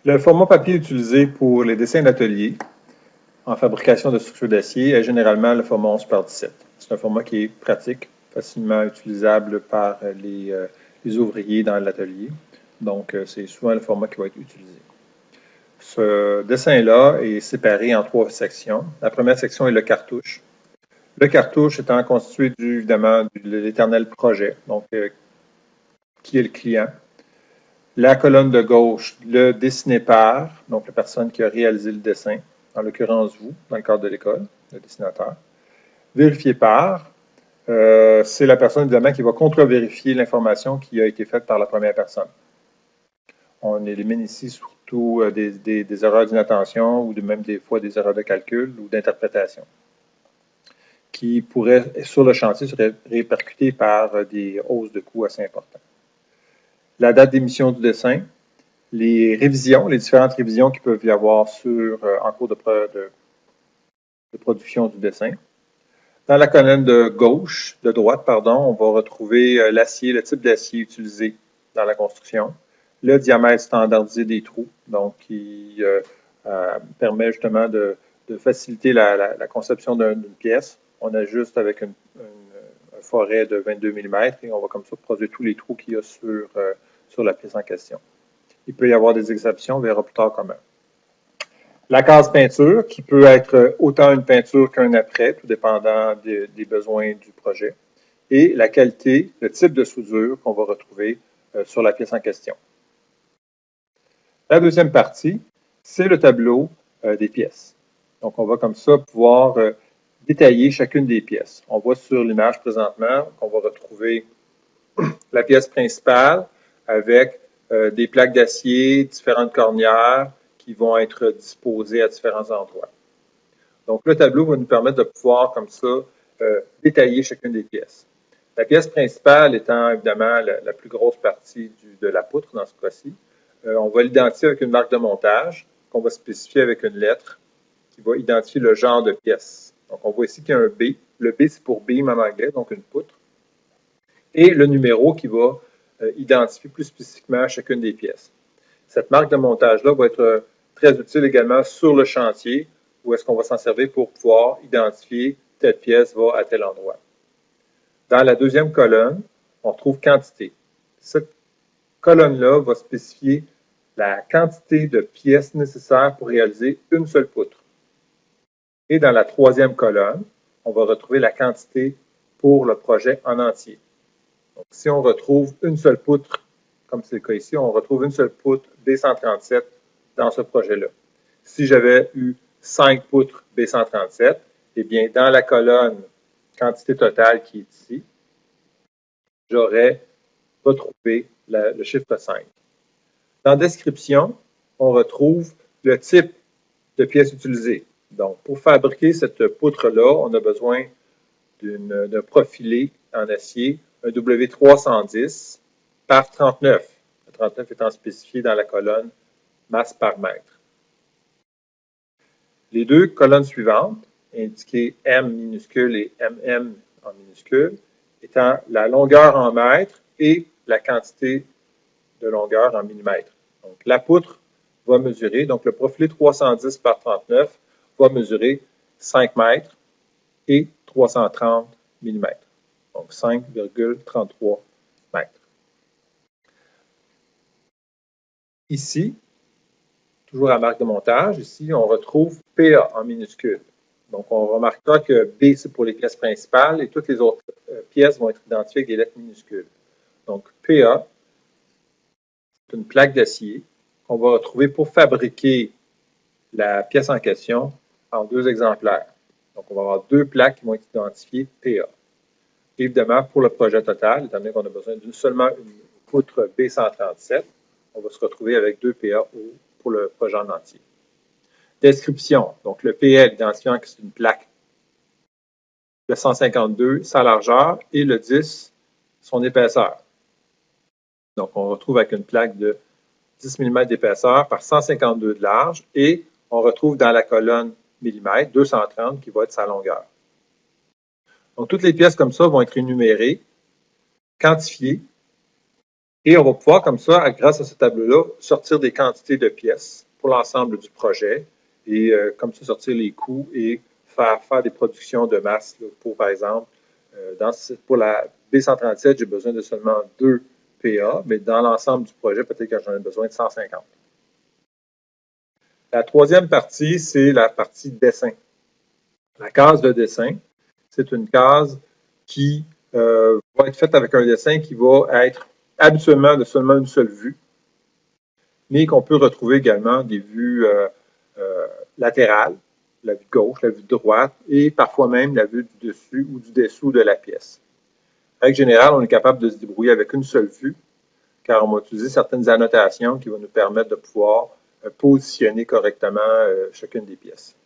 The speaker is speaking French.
Le format papier utilisé pour les dessins d'atelier en fabrication de structures d'acier est généralement le format 11 par 17. C'est un format qui est pratique, facilement utilisable par les ouvriers dans l'atelier. Donc, c'est souvent le format qui va être utilisé. Ce dessin-là est séparé en 3 sections. La première section est le cartouche. Le cartouche étant constitué évidemment de l'éternel projet, donc qui est le client. La colonne de gauche, le dessiné par, donc la personne qui a réalisé le dessin, en l'occurrence vous, dans le cadre de l'école, le dessinateur. Vérifié par, c'est la personne évidemment qui va contre-vérifier l'information qui a été faite par la première personne. On élimine ici surtout des erreurs d'inattention ou même des fois des erreurs de calcul ou d'interprétation qui pourraient, sur le chantier, se répercuter par des hausses de coûts assez importantes. La date d'émission du dessin, les révisions, les différentes révisions qu'il peut y avoir en cours de production du dessin. Dans la colonne de droite, on va retrouver l'acier, le type d'acier utilisé dans la construction, le diamètre standardisé des trous, donc qui permet justement de faciliter la conception d'une pièce. On ajuste avec un forêt de 22 mm et on va comme ça produire tous les trous qu'il y a sur la pièce en question. Il peut y avoir des exceptions, on verra plus tard comment. La case peinture, qui peut être autant une peinture qu'un après, tout dépendant des besoins du projet. Et la qualité, le type de soudure qu'on va retrouver sur la pièce en question. La deuxième partie, c'est le tableau des pièces. Donc, on va comme ça pouvoir détailler chacune des pièces. On voit sur l'image présentement qu'on va retrouver la pièce principale avec des plaques d'acier, différentes cornières qui vont être disposées à différents endroits. Donc, le tableau va nous permettre de pouvoir, comme ça, détailler chacune des pièces. La pièce principale étant évidemment la plus grosse partie de la poutre dans ce cas-ci. On va l'identifier avec une marque de montage qu'on va spécifier avec une lettre qui va identifier le genre de pièce. Donc, on voit ici qu'il y a un B. Le B, c'est pour beam en anglais, donc une poutre. Et le numéro qui va identifier plus spécifiquement chacune des pièces. Cette marque de montage-là va être très utile également sur le chantier où est-ce qu'on va s'en servir pour pouvoir identifier telle pièce va à tel endroit. Dans la deuxième colonne, on retrouve quantité. Cette colonne-là va spécifier la quantité de pièces nécessaires pour réaliser une seule poutre. Et dans la troisième colonne, on va retrouver la quantité pour le projet en entier. Donc, si on retrouve une seule poutre, comme c'est le cas ici, on retrouve une seule poutre B137 dans ce projet-là. Si j'avais eu 5 poutres B137, eh bien, dans la colonne quantité totale qui est ici, j'aurais retrouvé le chiffre 5. Dans description, on retrouve le type de pièce utilisée. Donc, pour fabriquer cette poutre-là, on a besoin d'un profilé en acier, un W310 par 39. Le 39 étant spécifié dans la colonne masse par mètre. Les deux colonnes suivantes, indiquées M minuscule et MM en minuscule, étant la longueur en mètres et la quantité de longueur en millimètres. Donc, la poutre va mesurer, donc le profilé 310 par 39 va mesurer 5 mètres et 330 mm. Donc 5,33 mètres. Ici, toujours à marque de montage, ici, on retrouve PA en minuscule. Donc, on remarquera que B, c'est pour les pièces principales et toutes les autres pièces vont être identifiées avec des lettres minuscules. Donc, PA, c'est une plaque d'acier qu'on va retrouver pour fabriquer la pièce en question en 2 exemplaires. Donc, on va avoir 2 plaques qui vont être identifiées PA. Évidemment, pour le projet total, étant donné qu'on a besoin d'une seulement une poutre B137, on va se retrouver avec 2 PA pour le projet en entier. Description. Donc, le PL identifiant que c'est une plaque de 152, sa largeur, et le 10, son épaisseur. Donc, on retrouve avec une plaque de 10 mm d'épaisseur par 152 de large, et on retrouve dans la colonne millimètres 230 qui va être sa longueur. Donc, toutes les pièces comme ça vont être énumérées, quantifiées, Et on va pouvoir, comme ça, grâce à ce tableau-là, sortir des quantités de pièces pour l'ensemble du projet et comme ça, sortir les coûts et faire des productions de masse là, pour, par exemple, pour la B137, j'ai besoin de seulement 2 PA, mais dans l'ensemble du projet, peut-être que j'en ai besoin de 150. La troisième partie, c'est la partie dessin. La case de dessin, c'est une case qui va être faite avec un dessin qui va être habituellement de seulement une seule vue, mais qu'on peut retrouver également des vues latérales, la vue de gauche, la vue de droite, et parfois même la vue du dessus ou du dessous de la pièce. En règle générale, on est capable de se débrouiller avec une seule vue, car on va utiliser certaines annotations qui vont nous permettre de pouvoir positionner correctement chacune des pièces.